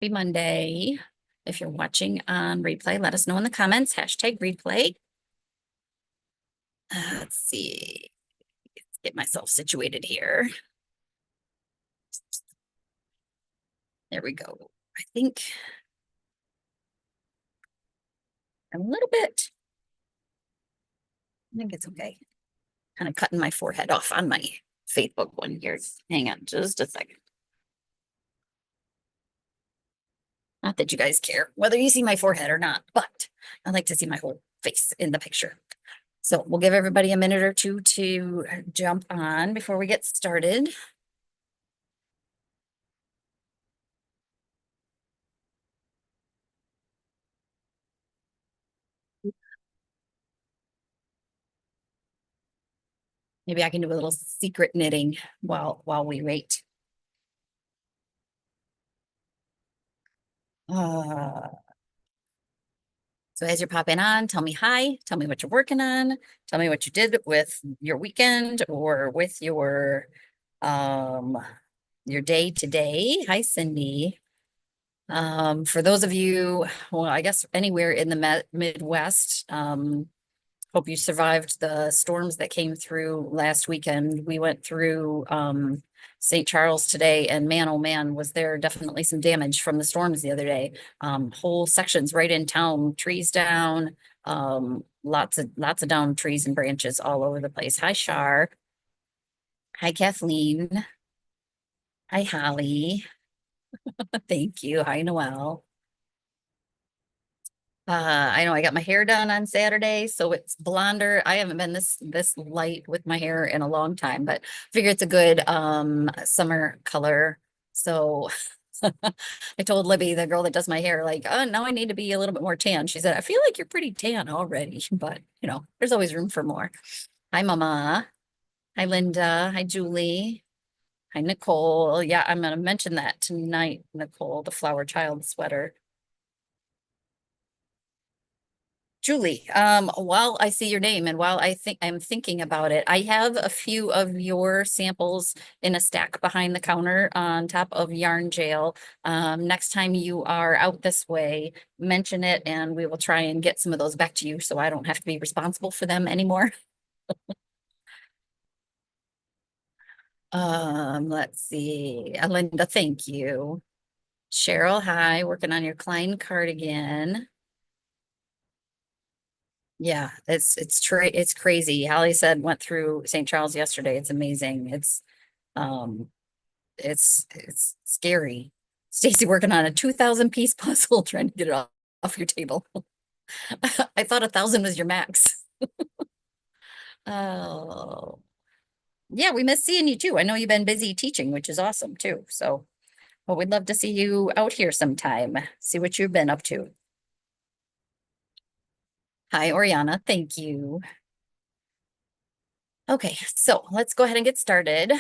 Happy Monday. If you're watching on replay, let us know in the comments, hashtag replay. Let's see, let's get myself situated here. There we go. I think I'm a little bit, I think it's okay. Kind of cutting my forehead off on my Facebook one here. Hang on just a second. Not that you guys care whether you see my forehead or not, but I like to see my whole face in the picture. So we'll give everybody a minute or two to jump on before we get started. Maybe I can do a little secret knitting while we wait. Uh, so as you're popping on, tell me hi, tell me what you're working on, tell me what you did with your weekend or with um your day today. Hi, Cindy. For those of you, well, I guess anywhere in the Midwest, hope you survived the storms that came through last weekend. We went through St. Charles today, and man, oh man, was there definitely some damage from the storms the other day. Whole sections right in town, trees down, lots of down trees and branches all over the place. Hi, Shar. Hi, Kathleen. Hi, Holly. Thank you. Hi, Noel. I know I got my hair done on Saturday, so it's blonder. I haven't been this light with my hair in a long time, but figure it's a good summer color. So I told Libby, the girl that does my hair, like, oh, now I need to be a little bit more tan. She said, I feel like you're pretty tan already, but there's always room for more. Hi, Mama. Hi, Linda. Hi, Julie. Hi, Nicole. Yeah, I'm gonna mention that tonight, Nicole, the flower child sweater. Julie, while I see your name and while I'm thinking about it, I have a few of your samples in a stack behind the counter on top of Yarn Jail. Next time you are out this way, mention it and we will try and get some of those back to you so I don't have to be responsible for them anymore. Let's see. Linda, thank you. Cheryl, hi, working on your Klein cardigan. Yeah, it's crazy. Holly said went through St. Charles yesterday. It's amazing. Um it's scary. Stacy working on a 2,000 piece puzzle trying to get it off your table. I thought 1,000 was your max. Oh, yeah, we miss seeing you too. I know you've been busy teaching, which is awesome too. So, well, we'd love to see you out here sometime. See what you've been up to. Hi, Oriana. Thank you. Okay, so let's go ahead and get started.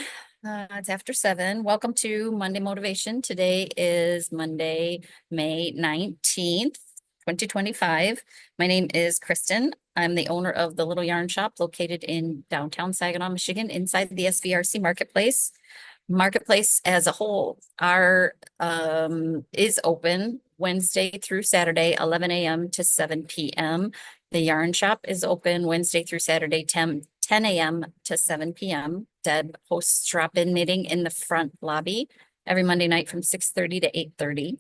It's after 7. Welcome to Monday Motivation. Today is Monday, May 19th, 2025. My name is Kristen. I'm the owner of the Little Yarn Shop located in downtown Saginaw, Michigan, inside the SVRC Marketplace. Marketplace as a whole is open Wednesday through Saturday, 11 a.m. to 7 p.m. The yarn shop is open Wednesday through Saturday, 10 a.m. to 7 p.m. Deb hosts drop-in knitting in the front lobby every Monday night from 6:30 to 8:30.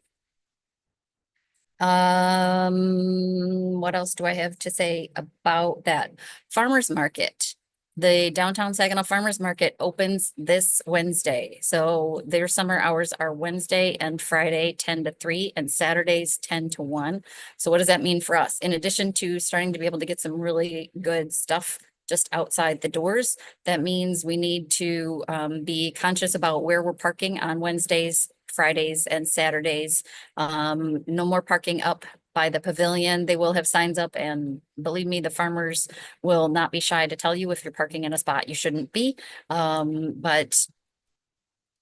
What else do I have to say about that? Farmers Market. The downtown Saginaw Farmers Market opens this Wednesday. So their summer hours are Wednesday and Friday, 10 to 3, and Saturdays, 10 to 1. So what does that mean for us? In addition to starting to be able to get some really good stuff just outside the doors, that means we need to be conscious about where we're parking on Wednesdays, Fridays, and Saturdays. No more parking up by the pavilion. They will have signs up, and believe me, the farmers will not be shy to tell you if you're parking in a spot you shouldn't be. But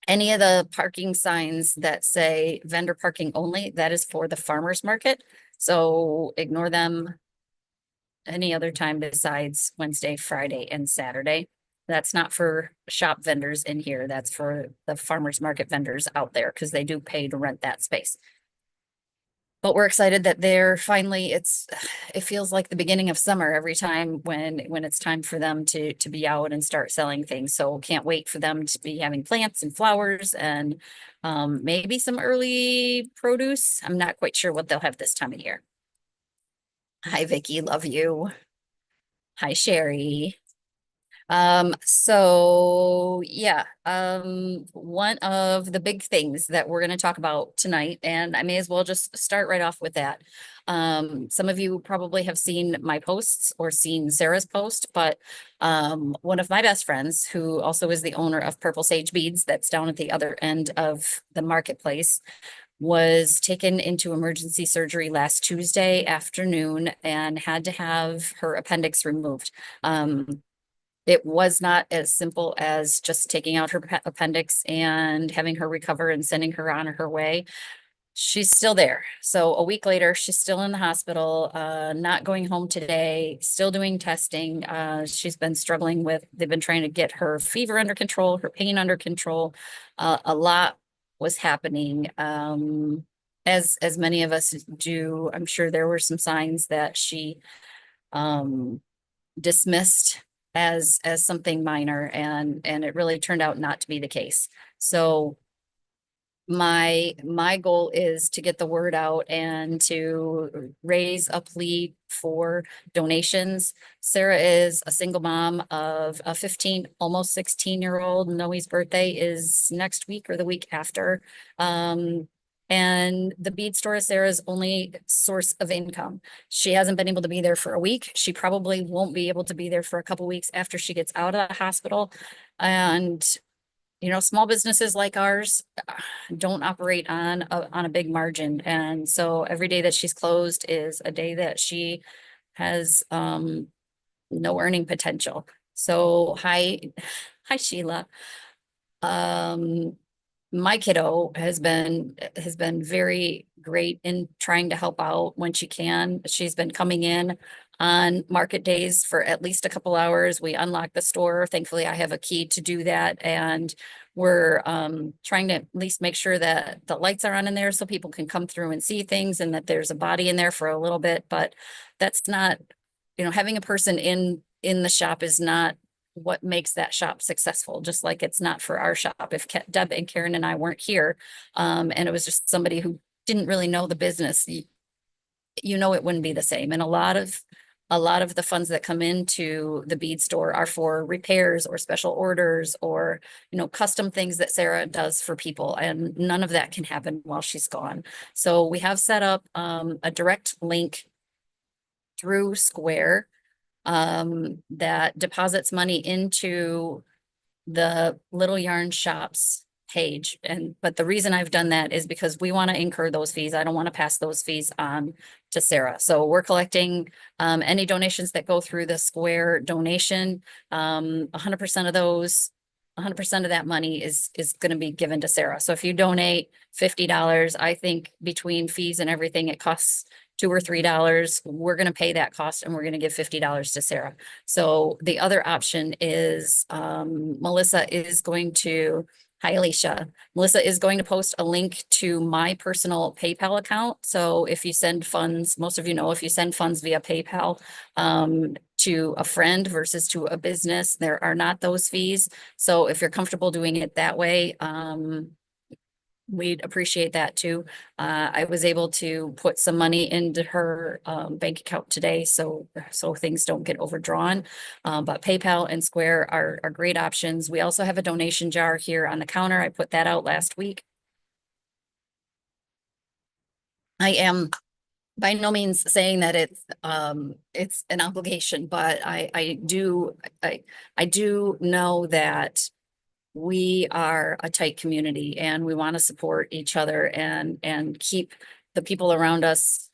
any of the parking signs that say vendor parking only, that is for the farmers market. So ignore them any other time besides Wednesday, Friday, and Saturday. That's not for shop vendors in here. That's for the farmers market vendors out there because they do pay to rent that space. But we're excited that they're finally, it feels like the beginning of summer every time when it's time for them to be out and start selling things. So can't wait for them to be having plants and flowers and maybe some early produce. I'm not quite sure what they'll have this time of year. Hi, Vicky, love you. Hi, Sherry. So yeah, one of the big things that we're going to talk about tonight, and I may as well just start right off with that. Some of you probably have seen my posts or seen Sarah's post, but one of my best friends, who also is the owner of Purple Sage Beads, that's down at the other end of the marketplace, was taken into emergency surgery last Tuesday afternoon and had to have her appendix removed. It was not as simple as just taking out her appendix and having her recover and sending her on her way. She's still there. So a week later, she's still in the hospital, not going home today, still doing testing. She's been struggling they've been trying to get her fever under control, her pain under control. A lot was happening. As many of us do, I'm sure there were some signs that she um, dismissed as something minor, and it really turned out not to be the case. So my goal is to get the word out and to raise a plea for donations. Sarah is a single mom of a 15, almost 16-year-old. Noe's birthday is next week or the week after. And the bead store is Sarah's only source of income. She hasn't been able to be there for a week. She probably won't be able to be there for a couple weeks after she gets out of the hospital. And small businesses like ours don't operate on a big margin. And so every day that she's closed is a day that she has no earning potential. So hi Sheila. Um, my kiddo has been very great in trying to help out when she can. She's been coming in on market days for at least a couple hours. We unlock the store. Thankfully, I have a key to do that, and we're trying to at least make sure that the lights are on in there so people can come through and see things, and that there's a body in there for a little bit. But that's not, having a person in the shop is not what makes that shop successful, just like it's not for our shop. If Deb and Karen and I weren't here, and it was just somebody who didn't really know the business, it wouldn't be the same. And a lot of the funds that come into the bead store are for repairs or special orders or, custom things that Sarah does for people. And none of that can happen while she's gone. So we have set up a direct link through Square that deposits money into the Little Yarn Shops page. But the reason I've done that is because we want to incur those fees. I don't want to pass those fees on to Sarah. So we're collecting any donations that go through the Square donation. 100% of those, 100% of that money is going to be given to Sarah. So if you donate $50, I think between fees and everything, it costs $2 or $3. We're going to pay that cost and we're going to give $50 to Sarah. So the other option is Melissa is going to, hi Alicia, Melissa is going to post a link to my personal PayPal account. So if you send funds, most of you know, if you send funds via PayPal to a friend versus to a business, there are not those fees. So if you're comfortable doing it that way, we'd appreciate that too. I was able to put some money into her bank account today, so things don't get overdrawn. But PayPal and Square are great options. We also have a donation jar here on the counter. I put that out last week. I am by no means saying that it's an obligation, but I do know that we are a tight community and we want to support each other and keep the people around us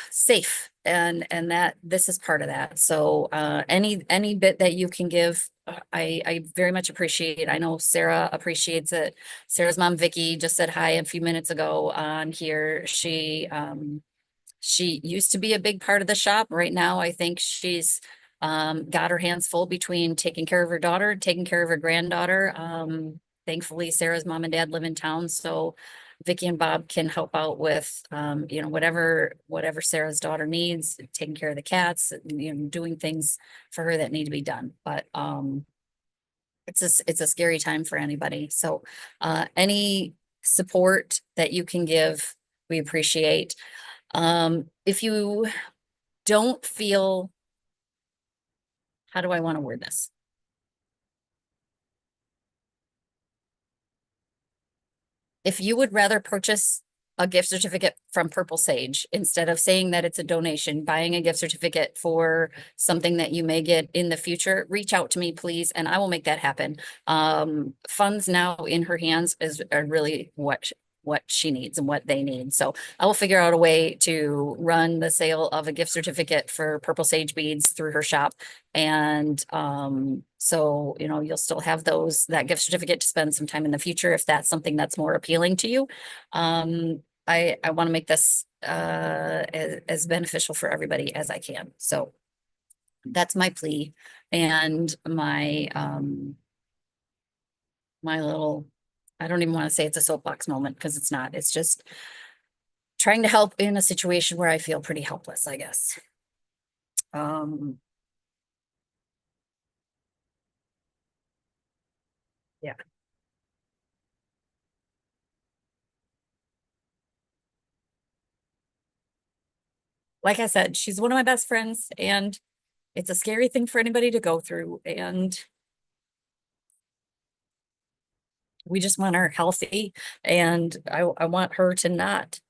safe, and that this is part of that. So any bit that you can give, I very much appreciate. I know Sarah appreciates it. Sarah's mom Vicky just said hi a few minutes ago on here. She used to be a big part of the shop. Right now, I think she's got her hands full between taking care of her daughter, taking care of her granddaughter. Thankfully, Sarah's mom and dad live in town, so Vicky and Bob can help out with, whatever Sarah's daughter needs, taking care of the cats, doing things for her that need to be done. But, it's a scary time for anybody. So, any support that you can give, we appreciate. If you don't feel, how do I want to word this? If you would rather purchase a gift certificate from Purple Sage instead of saying that it's a donation, buying a gift certificate for something that you may get in the future, reach out to me, please, and I will make that happen. Funds now in her hands are really what she needs and what they need. So I will figure out a way to run the sale of a gift certificate for Purple Sage beads through her shop. And so, you'll still have that gift certificate to spend some time in the future if that's something that's more appealing to you. I want to make this as beneficial for everybody as I can. So that's my plea and my little, I don't even want to say it's a soapbox moment because it's not. It's just trying to help in a situation where I feel pretty helpless, I guess. Yeah. Like I said, she's one of my best friends and it's a scary thing for anybody to go through. And we just want her healthy. And I want her to not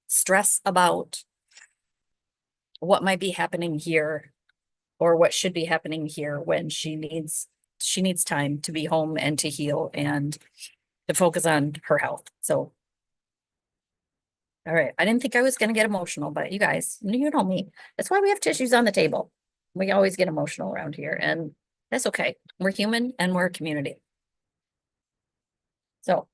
stress about what might be happening here or what should be happening here when she needs time to be home and to heal and to focus on her health. So, all right. I didn't think I was going to get emotional, but you guys, you know me. That's why we have tissues on the table. We always get emotional around here, and that's okay. We're human and we're a community. So,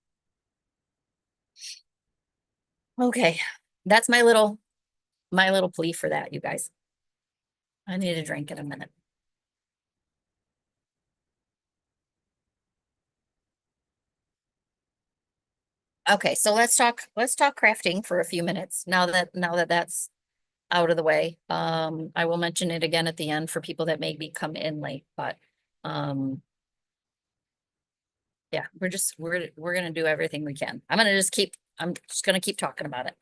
okay. That's my little plea for that, you guys. I need a drink in a minute. Okay, so let's talk crafting for a few minutes now that that's out of the way. I will mention it again at the end for people that maybe come in late, but yeah, we're gonna do everything we can. I'm just gonna keep talking about it.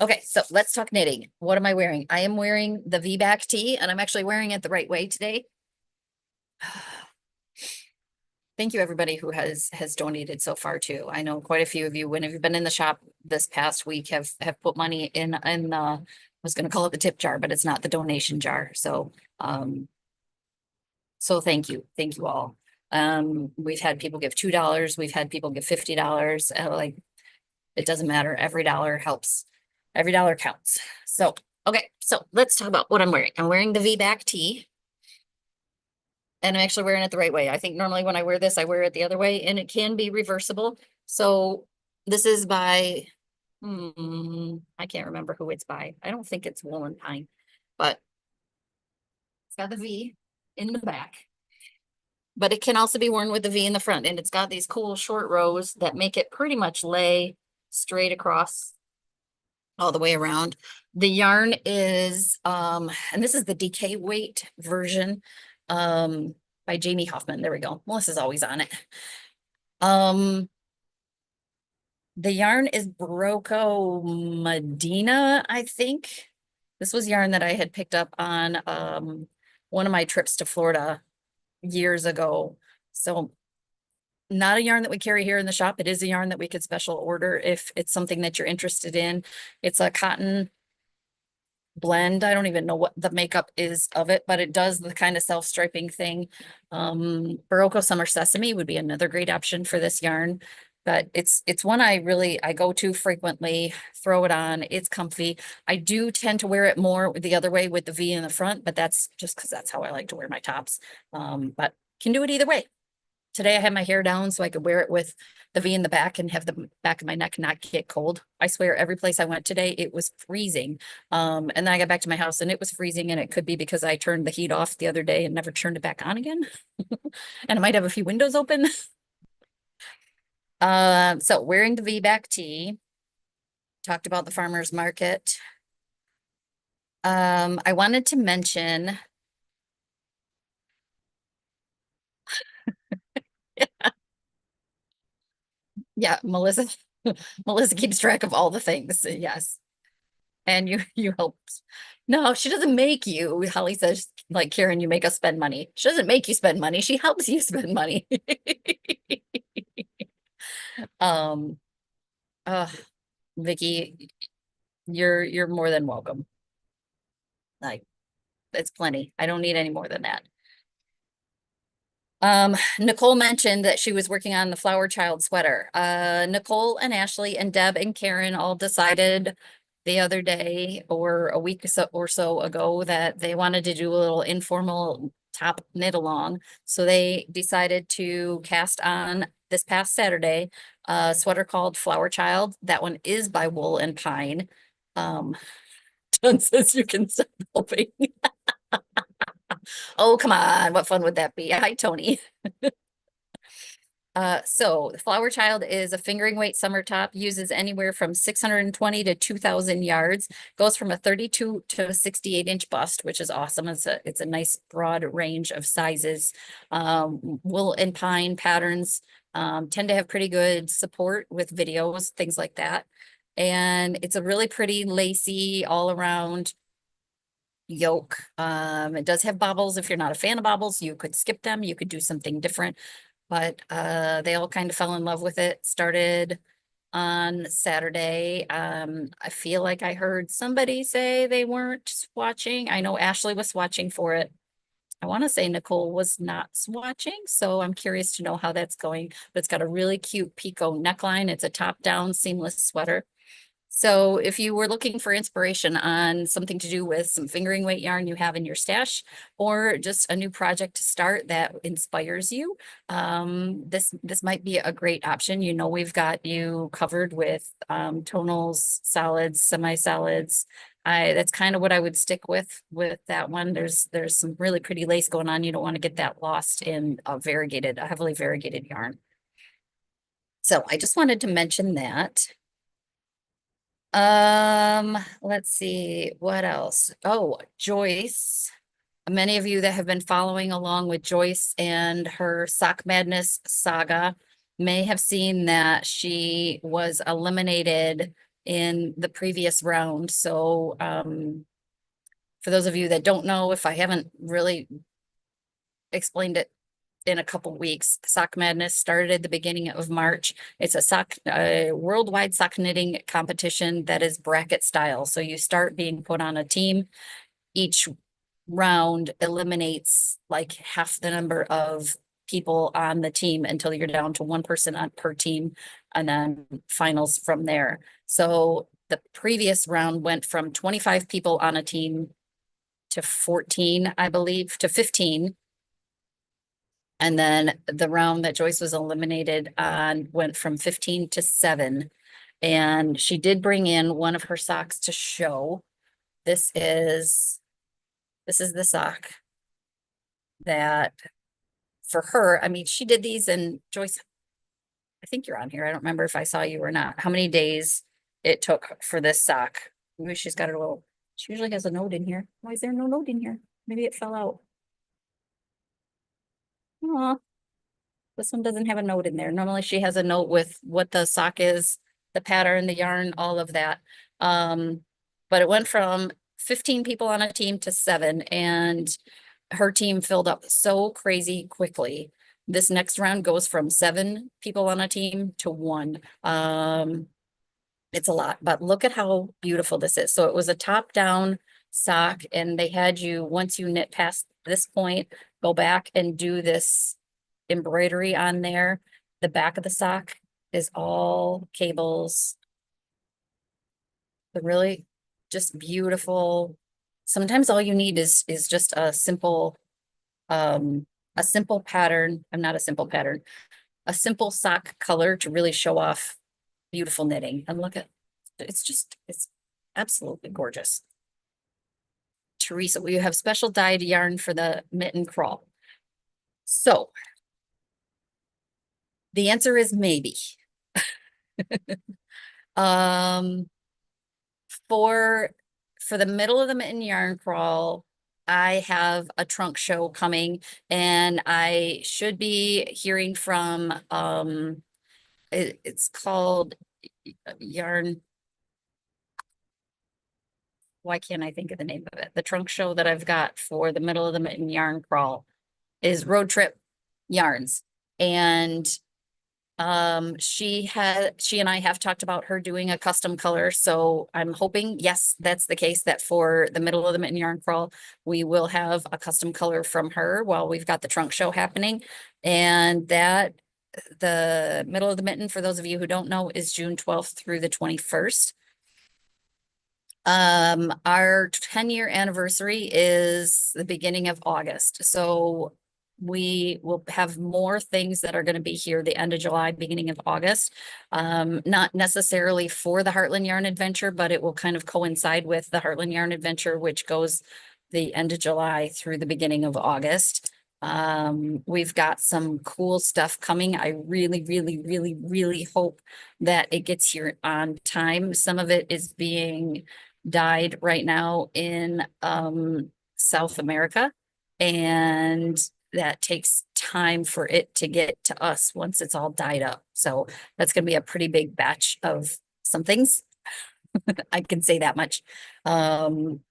Okay, so let's talk knitting. What am I wearing? I am wearing the V-back tee and I'm actually wearing it the right way today. Thank you, everybody who has donated so far too. I know quite a few of you, when you've been in the shop this past week, have put money in I was gonna call it the tip jar, but it's not, the donation jar. So thank you. Thank you all. We've had people give $2, we've had people give $50. Like, it doesn't matter. Every dollar helps. Every dollar counts. So, okay, so let's talk about what I'm wearing. I'm wearing the V-back tee. And I'm actually wearing it the right way. I think normally when I wear this, I wear it the other way, and it can be reversible. So this is by, I can't remember who it's by. I don't think it's Wool and Pine, but it's got the V in the back. But it can also be worn with the V in the front, and it's got these cool short rows that make it pretty much lay straight across all the way around. The yarn is, and this is the DK weight version, by Jamie Hoffman. There we go. Melissa's always on it. The yarn is Barocco Medina, I think. This was yarn that I had picked up on, one of my trips to Florida years ago. So not a yarn that we carry here in the shop. It is a yarn that we could special order if it's something that you're interested in. It's a cotton blend. I don't even know what the makeup is of it, but it does the kind of self-striping thing. Barocco Summer Sesame would be another great option for this yarn. But it's one I go to frequently, throw it on. It's comfy. I do tend to wear it more the other way with the V in the front, but that's just because that's how I like to wear my tops. But can do it either way. Today I had my hair down so I could wear it with the V in the back and have the back of my neck not get cold. I swear every place I went today, it was freezing. And then I got back to my house and it was freezing, and it could be because I turned the heat off the other day and never turned it back on again. And I might have a few windows open. So wearing the V-back tee, talked about the farmer's market. I wanted to mention, yeah, Melissa, Melissa keeps track of all the things. Yes. And you help. No, she doesn't make you. Holly says, like, Karen, you make us spend money. She doesn't make you spend money. She helps you spend money. Um, uh, Vicky, you're more than welcome. Like, it's plenty. I don't need any more than that. Nicole mentioned that she was working on the flower child sweater. Nicole and Ashley and Deb and Karen all decided the other day or a week or so ago that they wanted to do a little informal top knit along. So they decided to cast on this past Saturday a sweater called Flower Child. That one is by Wool and Pine. John says you can stop helping. Oh, come on. What fun would that be? Hi, Tony. So the Flower Child is a fingering weight summer top, uses anywhere from 620 to 2,000 yards, goes from a 32 to a 68-inch bust, which is awesome. It's a nice broad range of sizes. Wool and pine patterns tend to have pretty good support with videos, things like that. And it's a really pretty lacy all around yoke. It does have bobbles. If you're not a fan of bobbles, you could skip them. You could do something different. But they all kind of fell in love with it. Started on Saturday. I feel like I heard somebody say they weren't swatching. I know Ashley was swatching for it. I want to say Nicole was not swatching, so I'm curious to know how that's going. But it's got a really cute picot neckline. It's a top-down seamless sweater. So if you were looking for inspiration on something to do with some fingering weight yarn you have in your stash, or just a new project to start that inspires you, this might be a great option. You know, we've got you covered with tonals, solids, semi-solids. That's kind of what I would stick with that one. There's some really pretty lace going on. You don't want to get that lost in a heavily variegated yarn. So I just wanted to mention that. Let's see, what else? Oh, Joyce. Many of you that have been following along with Joyce and her Sock Madness saga may have seen that she was eliminated in the previous round. So, for those of you that don't know, if I haven't really explained it in a couple weeks. Sock Madness started at the beginning of March. It's a worldwide sock knitting competition that is bracket style. So you start being put on a team. Each round eliminates like half the number of people on the team until you're down to one person on per team, and then finals from there. So the previous round went from 25 people on a team to 14, I believe, to 15. And then the round that Joyce was eliminated on went from 15 to 7. And she did bring in one of her socks to show. This is the sock that for her, I mean, she did these, and Joyce, I think you're on here. I don't remember if I saw you or not. How many days it took for this sock? Maybe she's got a little, she usually has a note in here. Why is there no note in here? Maybe it fell out. Aw. This one doesn't have a note in there. Normally she has a note with what the sock is, the pattern, the yarn, all of that. But it went from 15 people on a team to 7, and her team filled up so crazy quickly. This next round goes from 7 people on a team to 1. It's a lot, but look at how beautiful this is. So it was a top-down sock, and they had you, once you knit past this point, go back and do this embroidery on there. The back of the sock is all cables. The really just beautiful. Sometimes all you need is just a simple pattern. I'm not a simple pattern, a simple sock color to really show off beautiful knitting. And look at it's absolutely gorgeous. Teresa, will you have special dyed yarn for the mitten crawl? So the answer is maybe. Um, for the middle of the mitten yarn crawl, I have a trunk show coming, and I should be hearing from it's called yarn. Why can't I think of the name of it? The trunk show that I've got for the middle of the mitten yarn crawl is Road Trip Yarns. And she and I have talked about her doing a custom color. So I'm hoping, yes, that's the case, that for the middle of the mitten yarn crawl, we will have a custom color from her while we've got the trunk show happening. And that the middle of the mitten, for those of you who don't know, is June 12th through the 21st. Our 10-year anniversary is the beginning of August. So we will have more things that are going to be here the end of July, beginning of August. Not necessarily for the Heartland Yarn Adventure, but it will kind of coincide with the Heartland Yarn Adventure, which goes the end of July through the beginning of August. We've got some cool stuff coming. I really, really, really, really hope that it gets here on time. Some of it is being dyed right now in South America, and that takes time for it to get to us once it's all dyed up. So that's going to be a pretty big batch of some things. I can say that much. So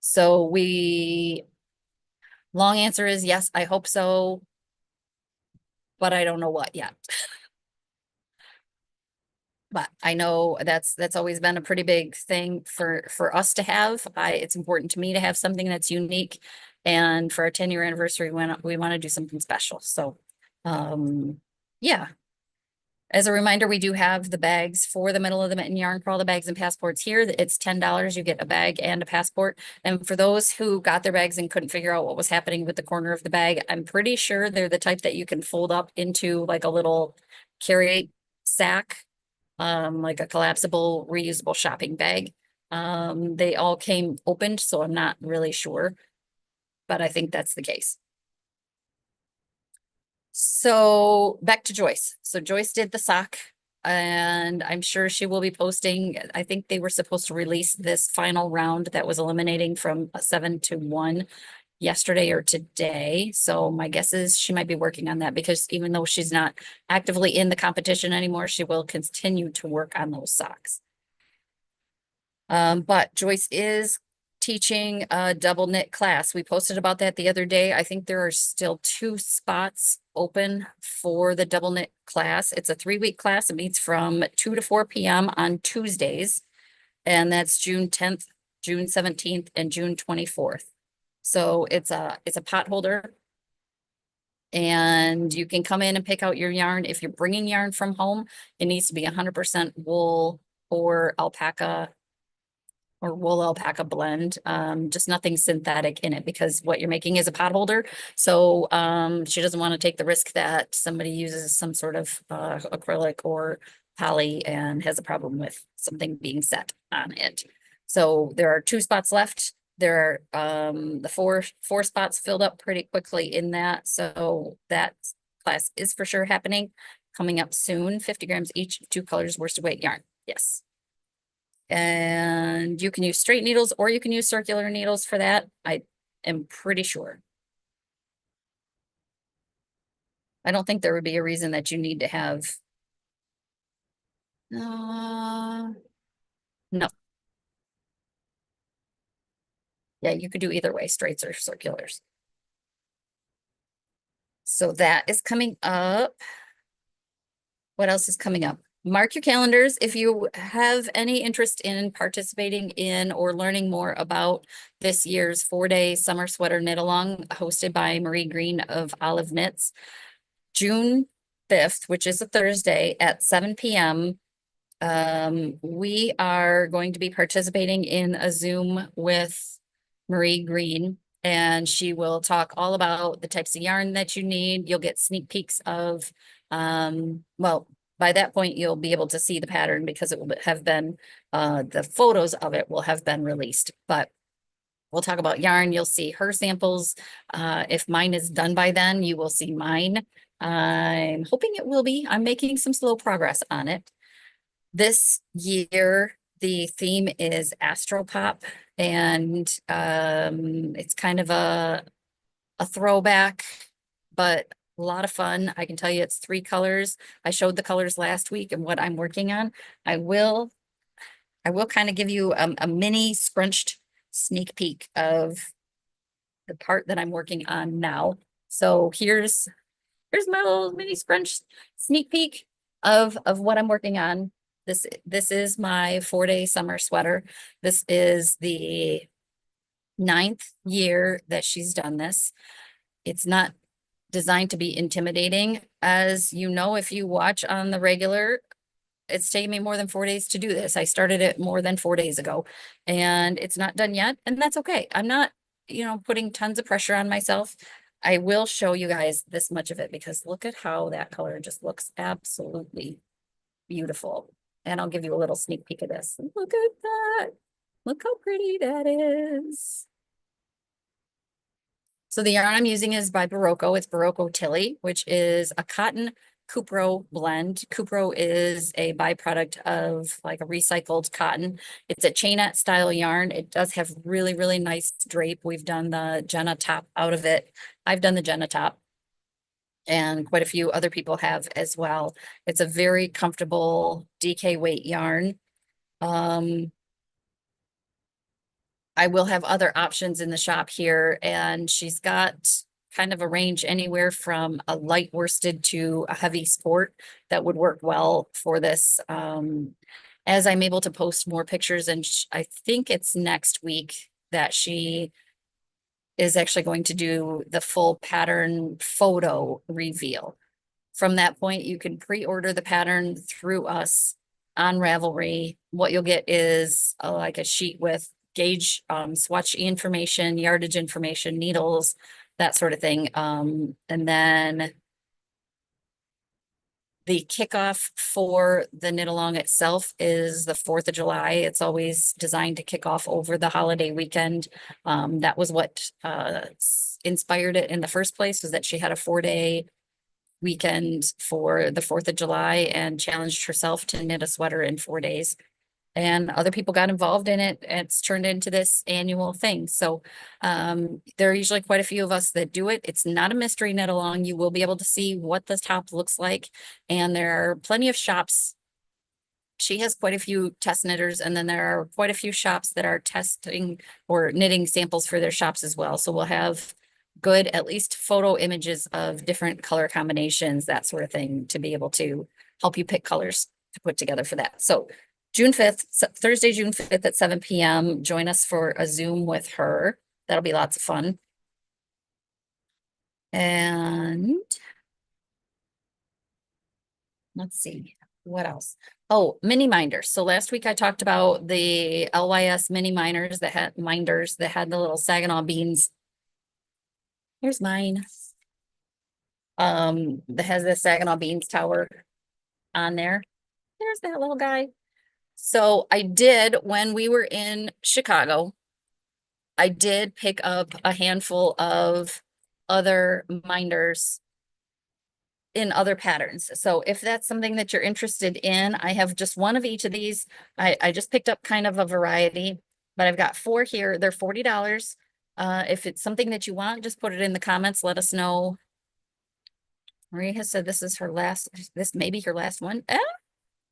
long answer is yes, I hope so, but I don't know what yet. But I know that's always been a pretty big thing for us to have. It's important to me to have something that's unique. And for our 10-year anniversary, when we want to do something special. So yeah. As a reminder, we do have the bags for the middle of the mitten yarn crawl, the bags and passports here. It's $10. You get a bag and a passport. And for those who got their bags and couldn't figure out what was happening with the corner of the bag, I'm pretty sure they're the type that you can fold up into like a little carry sack, like a collapsible, reusable shopping bag. They all came opened, so I'm not really sure, but I think that's the case. So back to Joyce. So Joyce did the sock, and I'm sure she will be posting. I think they were supposed to release this final round that was eliminating from a 7 to 1 yesterday or today. So my guess is she might be working on that, because even though she's not actively in the competition anymore, she will continue to work on those socks. But Joyce is teaching a double knit class. We posted about that the other day. I think there are still 2 spots open for the double knit class. It's a 3-week class. It meets from 2 to 4 p.m. on Tuesdays. And that's June 10th, June 17th, and June 24th. So it's a pot holder. And you can come in and pick out your yarn. If you're bringing yarn from home, it needs to be 100% wool or alpaca or wool alpaca blend, just nothing synthetic in it, because what you're making is a pot holder. So she doesn't want to take the risk that somebody uses some sort of acrylic or poly and has a problem with something being set on it. So there are 2 spots left. There are the four spots filled up pretty quickly in that. So that class is for sure happening, coming up soon. 50 grams each, 2 colors, worsted weight yarn. Yes. And you can use straight needles or you can use circular needles for that. I am pretty sure. I don't think there would be a reason that you need to have. No. Yeah, you could do either way, straights or circulars. So that is coming up. What else is coming up? Mark your calendars. If you have any interest in participating in or learning more about this year's 4-day summer sweater knit along hosted by Marie Green of Olive Knits, June 5th, which is a Thursday at 7 p.m. We are going to be participating in a Zoom with Marie Green, and she will talk all about the types of yarn that you need. You'll get sneak peeks of, well, by that point, you'll be able to see the pattern because it will have been, the photos of it will have been released, but we'll talk about yarn. You'll see her samples. If mine is done by then, you will see mine. I'm hoping it will be. I'm making some slow progress on it. This year, the theme is Astropop, and it's kind of a throwback, but a lot of fun. I can tell you it's 3 colors. I showed the colors last week and what I'm working on. I will kind of give you a mini scrunched sneak peek of the part that I'm working on now. So here's my little mini scrunch sneak peek of what I'm working on. This is my 4-day summer sweater. This is the 9th year that she's done this. It's not designed to be intimidating. As you know, if you watch on the regular, it's taken me more than 4 days to do this. I started it more than 4 days ago, and it's not done yet, and that's okay. I'm not, putting tons of pressure on myself. I will show you guys this much of it because look at how that color just looks absolutely beautiful. And I'll give you a little sneak peek of this. Look at that. Look how pretty that is. So the yarn I'm using is by Barocco. It's Barocco Tilly, which is a cotton Cupro blend. Cupro is a byproduct of like a recycled cotton. It's a chainette style yarn. It does have really, really nice drape. We've done the Jenna top out of it. I've done the Jenna top, and quite a few other people have as well. It's a very comfortable DK weight yarn. I will have other options in the shop here, and she's got kind of a range anywhere from a light worsted to a heavy sport that would work well for this. As I'm able to post more pictures, and I think it's next week that she is actually going to do the full pattern photo reveal. From that point, you can pre-order the pattern through us on Ravelry. What you'll get is like a sheet with gauge, swatch information, yardage information, needles, that sort of thing. And then the kickoff for the knit along itself is the 4th of July. It's always designed to kick off over the holiday weekend. That was what inspired it in the first place, was that she had a 4-day weekend for the 4th of July and challenged herself to knit a sweater in 4 days. And other people got involved in it. It's turned into this annual thing. So there are usually quite a few of us that do it. It's not a mystery knit along. You will be able to see what the top looks like. And there are plenty of shops. She has quite a few test knitters, and then there are quite a few shops that are testing or knitting samples for their shops as well. So we'll have good, at least photo images of different color combinations, that sort of thing, to be able to help you pick colors to put together for that. So June 5th, Thursday, June 5th at 7 p.m. Join us for a Zoom with her. That'll be lots of fun. And let's see, what else? Oh, mini minders. So last week I talked about the LYS mini minders that had the little Saginaw beans. Here's mine. That has the Saginaw beans tower on there. There's that little guy. So I did, when we were in Chicago, I did pick up a handful of other minders in other patterns. So if that's something that you're interested in, I have just one of each of these. I just picked up kind of a variety, but I've got 4 here. They're $40. If it's something that you want, just put it in the comments. Let us know. Maria has said this may be her last one.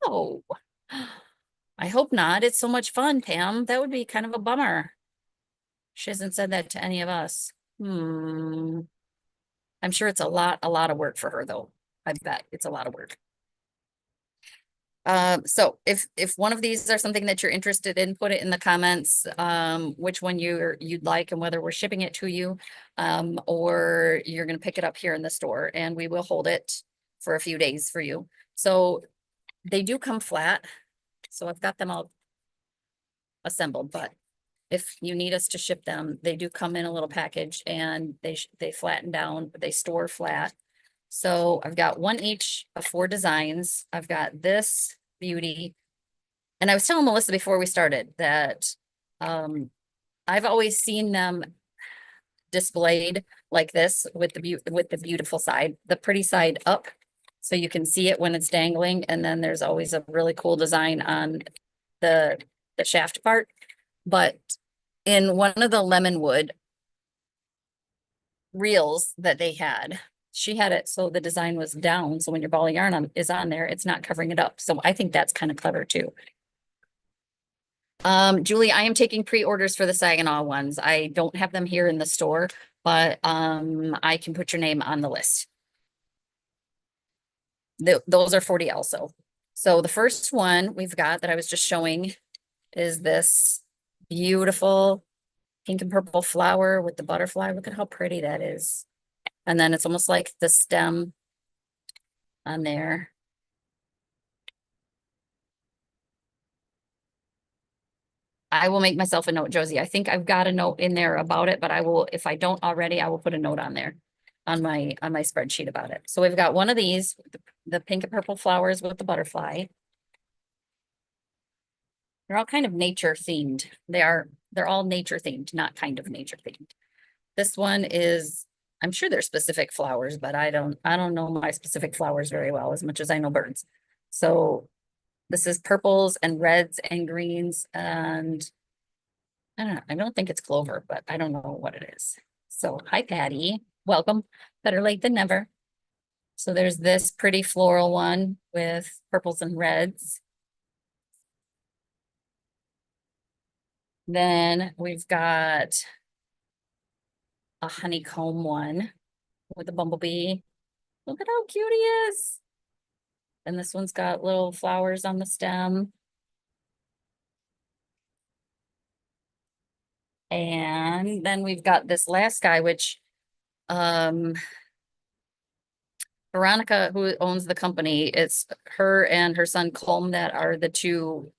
Oh, I hope not. It's so much fun, Pam. That would be kind of a bummer. She hasn't said that to any of us. I'm sure it's a lot of work for her though. I bet it's a lot of work. So if one of these are something that you're interested in, put it in the comments, which one you'd like and whether we're shipping it to you, or you're going to pick it up here in the store, and we will hold it for a few days for you. So they do come flat. So I've got them all assembled, but if you need us to ship them, they do come in a little package, and they flatten down, but they store flat. So I've got one each of 4 designs. I've got this beauty. And I was telling Melissa before we started that I've always seen them displayed like this with the beautiful side, the pretty side up. So you can see it when it's dangling, and then there's always a really cool design on the, the shaft part. But in one of the lemon wood reels that they had, she had it so the design was down. So when your ball of yarn is on there, it's not covering it up. So I think that's kind of clever too. Julie, I am taking pre-orders for the Saginaw ones. I don't have them here in the store, but I can put your name on the list. Those are 40 also. So the first one we've got that I was just showing is this beautiful pink and purple flower with the butterfly. Look at how pretty that is. And then it's almost like the stem on there. I will make myself a note, Josie. I think I've got a note in there about it, but I will, if I don't already, I will put a note on there on my spreadsheet about it. So we've got one of these, the pink and purple flowers with the butterfly. They're all kind of nature themed. They're all nature themed, not kind of nature themed. This one is, I'm sure they're specific flowers, but I don't know my specific flowers very well as much as I know birds. So this is purples and reds and greens, and I don't know. I don't think it's clover, but I don't know what it is. So hi, Patty. Welcome. Better late than never. So there's this pretty floral one with purples and reds. Then we've got a honeycomb one with a bumblebee. Look at how cute he is. And this one's got little flowers on the stem. And then we've got this last guy, which Veronica, who owns the company, it's her and her son Colm that are the two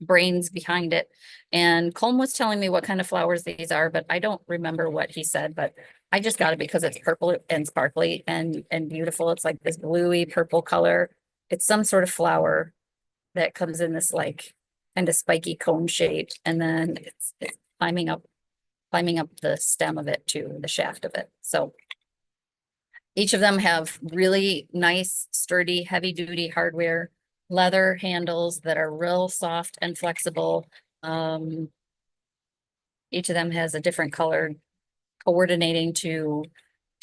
brains behind it. And Colm was telling me what kind of flowers these are, but I don't remember what he said, but I just got it because it's purple and sparkly and beautiful. It's like this bluey purple color. It's some sort of flower that comes in this like kind of spiky cone shape, and then it's climbing up the stem of it too, the shaft of it. So each of them have really nice, sturdy, heavy duty hardware, leather handles that are real soft and flexible. Each of them has a different color coordinating to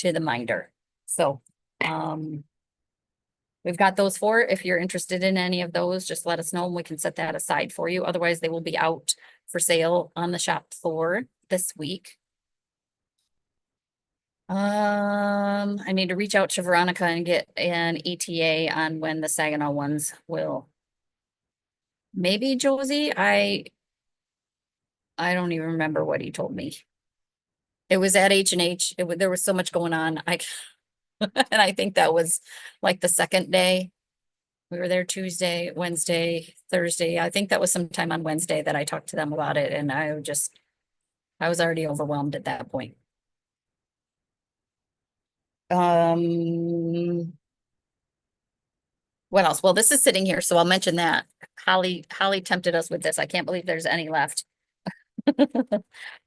the minder. So we've got those four. If you're interested in any of those, just let us know and we can set that aside for you. Otherwise, they will be out for sale on the shop floor this week. I need to reach out to Veronica and get an ETA on when the Saginaw ones will. Maybe Josie, I don't even remember what he told me. It was at H&H. There was so much going on. And I think that was like the second day. We were there Tuesday, Wednesday, Thursday. I think that was sometime on Wednesday that I talked to them about it, and I was already overwhelmed at that point. What else? Well, this is sitting here, so I'll mention that. Holly tempted us with this. I can't believe there's any left.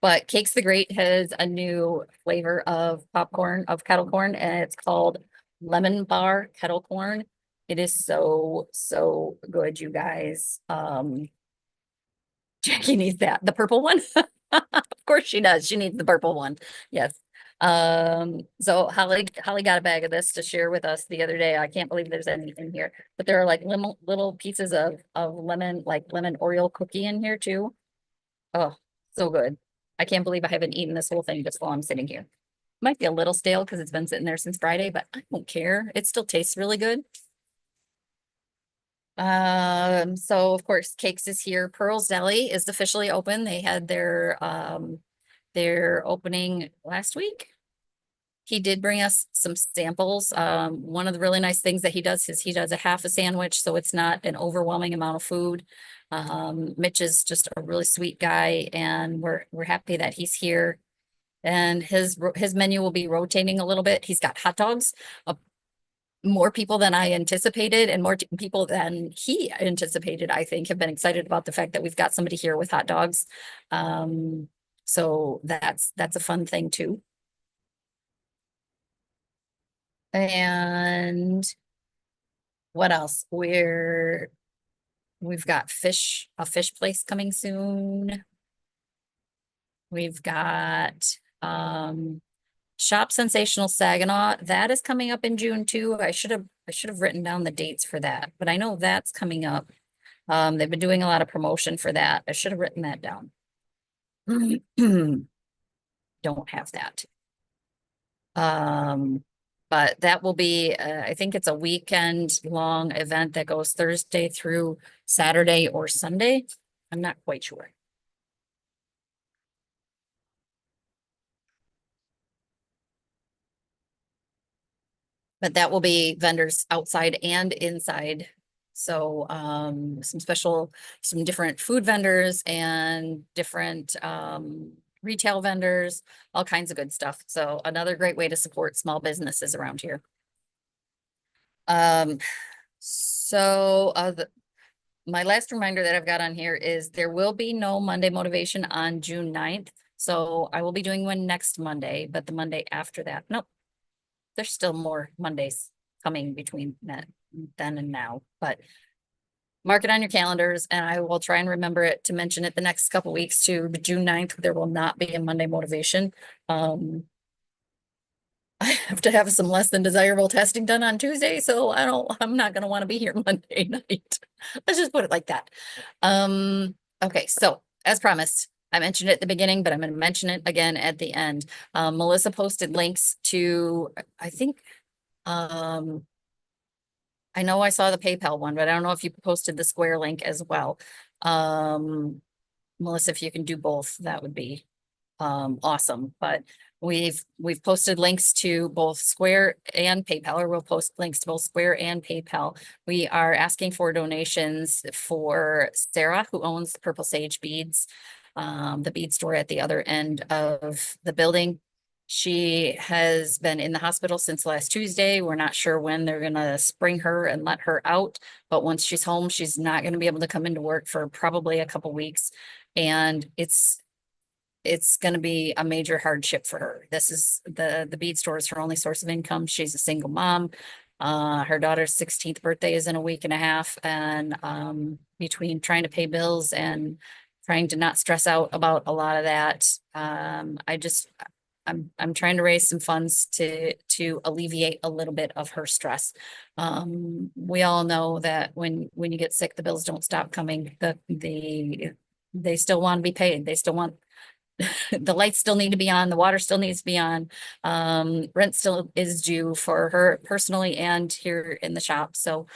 But Cakes the Great has a new flavor of popcorn, of kettle corn, and it's called lemon bar kettle corn. It is so, so good, you guys. Jackie needs that. The purple one? Of course she does. She needs the purple one. Yes. So Holly got a bag of this to share with us the other day. I can't believe there's anything here, but there are like little pieces of lemon, like lemon Oreo cookie in here too. Oh, so good. I can't believe I haven't eaten this whole thing just while I'm sitting here. Might be a little stale because it's been sitting there since Friday, but I don't care. It still tastes really good. So of course, Cakes is here. Pearl's Deli is officially open. They had their opening last week. He did bring us some samples. One of the really nice things that he does is he does a half a sandwich, so it's not an overwhelming amount of food. Mitch is just a really sweet guy, and we're happy that he's here. And his menu will be rotating a little bit. He's got hot dogs, more people than I anticipated, and more people than he anticipated, I think, have been excited about the fact that we've got somebody here with hot dogs. So that's a fun thing too. And What else? We've got a fish place coming soon. We've got, Shop Sensational Saginaw. That is coming up in June too. I should have written down the dates for that, but I know that's coming up. They've been doing a lot of promotion for that. I should have written that down. Don't have that. Um, but that will be, I think it's a weekend long event that goes Thursday through Saturday or Sunday. I'm not quite sure. But that will be vendors outside and inside. So some different food vendors and different retail vendors, all kinds of good stuff. So another great way to support small businesses around here. Um, my last reminder that I've got on here is there will be no Monday motivation on June 9th. So I will be doing one next Monday, but the Monday after that, nope, there's still more Mondays coming between that then and now, but mark it on your calendars and I will try and remember it to mention it the next couple weeks too. But June 9th, there will not be a Monday motivation. I have to have some less than desirable testing done on Tuesday, so I'm not gonna want to be here Monday night. Let's just put it like that. Okay, so as promised, I mentioned it at the beginning, but I'm gonna mention it again at the end. Melissa posted links to, I think, I know I saw the PayPal one, but I don't know if you posted the Square link as well. Melissa, if you can do both, that would be awesome. But we've posted links to both Square and PayPal, or we'll post links to both Square and PayPal. We are asking for donations for Sarah, who owns the Purple Sage beads, the bead store at the other end of the building. She has been in the hospital since last Tuesday. We're not sure when they're gonna spring her and let her out, but once she's home, she's not gonna be able to come into work for probably a couple weeks. And it's going to be a major hardship for her. This is the bead store is her only source of income. She's a single mom. Her daughter's 16th birthday is in a week and a half. And between trying to pay bills and trying to not stress out about a lot of that, I'm trying to raise some funds to alleviate a little bit of her stress. We all know that when you get sick, the bills don't stop coming. They still want to be paid. They still want the lights still need to be on, the water still needs to be on. Rent still is due for her personally and here in the shop. So,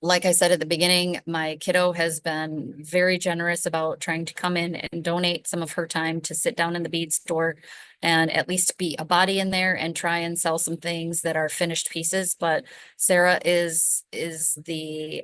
like I said at the beginning, my kiddo has been very generous about trying to come in and donate some of her time to sit down in the bead store and at least be a body in there and try and sell some things that are finished pieces. But Sarah is the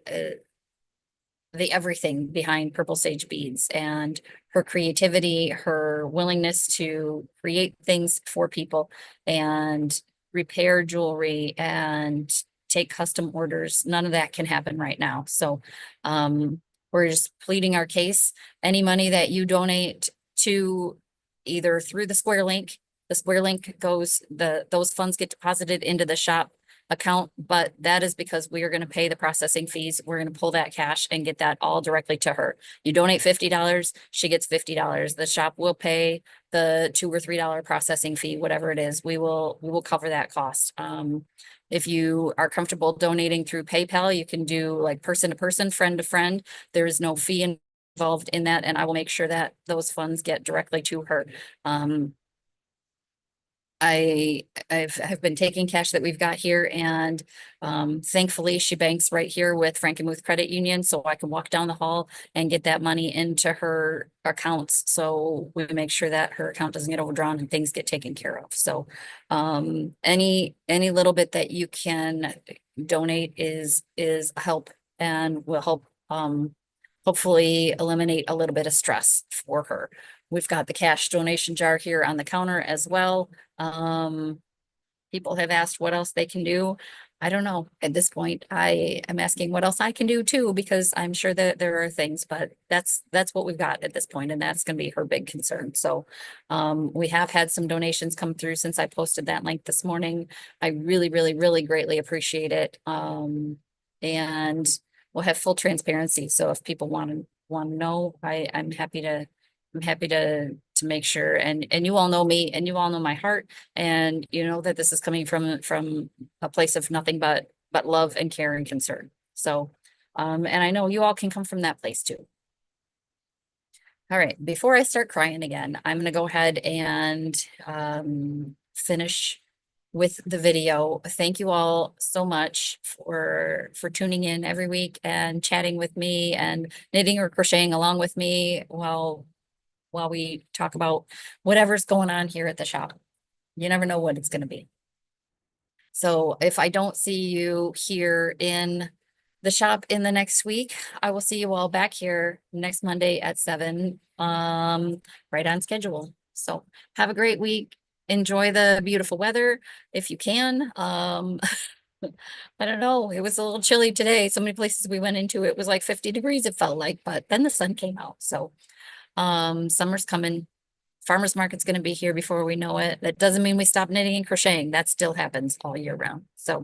everything behind Purple Sage beads, and her creativity, her willingness to create things for people and repair jewelry and take custom orders. None of that can happen right now. So we're just pleading our case. Any money that you donate to either through the Square link goes, those funds get deposited into the shop account, but that is because we are going to pay the processing fees. We're going to pull that cash and get that all directly to her. You donate $50, she gets $50. The shop will pay the $2 or $3 processing fee, whatever it is. We will cover that cost. If you are comfortable donating through PayPal, you can do like person to person, friend to friend. There is no fee involved in that, and I will make sure that those funds get directly to her. I've been taking cash that we've got here, and thankfully she banks right here with Frankenmuth Credit Union, so I can walk down the hall and get that money into her accounts. So we make sure that her account doesn't get overdrawn and things get taken care of. So any little bit that you can donate is a help and will help hopefully eliminate a little bit of stress for her. We've got the cash donation jar here on the counter as well. People have asked what else they can do. I don't know. At this point, I am asking what else I can do too, because I'm sure that there are things, but that's what we've got at this point, and that's gonna be her big concern. So we have had some donations come through since I posted that link this morning. I really, really, really greatly appreciate it. And we'll have full transparency. So if people want to know, I'm happy to make sure. And you all know me and you all know my heart. And you know that this is coming from a place of nothing but love and care and concern. So, and I know you all can come from that place too. All right, before I start crying again, I'm gonna go ahead and finish with the video. Thank you all so much for tuning in every week and chatting with me and knitting or crocheting along with me while we talk about whatever's going on here at the shop. You never know what it's gonna be. So if I don't see you here in the shop in the next week, I will see you all back here next Monday at 7, right on schedule. So have a great week. Enjoy the beautiful weather if you can. I don't know. It was a little chilly today. So many places we went into, it was like 50 degrees, it felt like, but then the sun came out. So summer's coming. Farmer's market's going to be here before we know it. That doesn't mean we stop knitting and crocheting. That still happens all year round. So